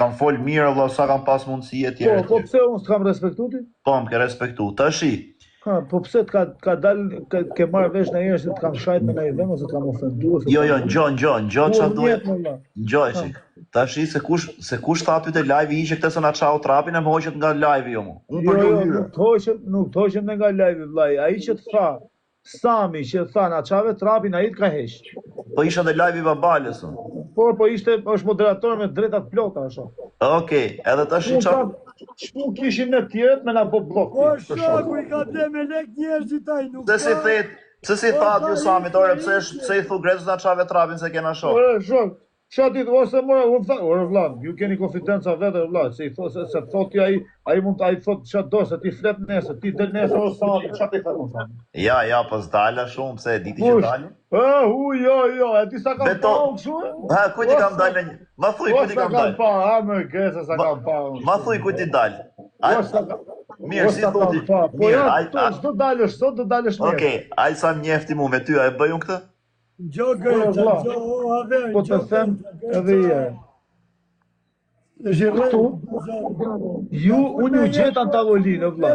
kam fol mirë, valla, sa kam pas mundësi e tjerë. Po pse unë s'kam respektu ti? Po, më ke respektu. Tashi, Po pse ka dal ke marrë vesh në herë se të kam shajt me ndaj vend ose të kam ofenduar ose jo, ngjo ç'a duhet. valla. Ngjoj çik. Tashi se kush tha aty te live hiqe këtë se na çau trapin e më hoqet nga live jo mu. Unë për Jo, lojë. nuk të hoqem nga live vllai. Ai që të tha Sami që tha na çave trapin ai të ka heq. Po isha te live i Babalës unë. Po është moderator me drejtat plota ashtu. Okej, edhe tashi ç'a Shku kishim në tjerët me na bo blok. Po shoku i ka dhe me lek njerëzit ai nuk. Pse si tha aty Sami, ore pse i thu Grezës na çave trapin se kena shoh. Ore shok, ç'a ditë ose more u tha, ore vlla, ju keni konfidenca vetë vlla, se i thosë se thotë ai mund ai thotë ç'a do se ti flet nesër, ti del nesër ose Sami, ç'a ti thon Sami. Ja, po s'dala shumë pse e diti që dalin. Jo, e di sa kam pa kështu? Ha, ku ti kam dalë? Ma thuj ku ti kam dalë. Pa, më Grezë sa kam pa. Ma thuj ku ti dal. Mirë, si thotë. Po ja, do dalësh sot, do dalësh nesër. Okej, ai sa mjefti mu me ty, a e bëj unë këtë? Gjo gërë, po të them edhe je. Unë ju gjeta në tavolinë, vlla.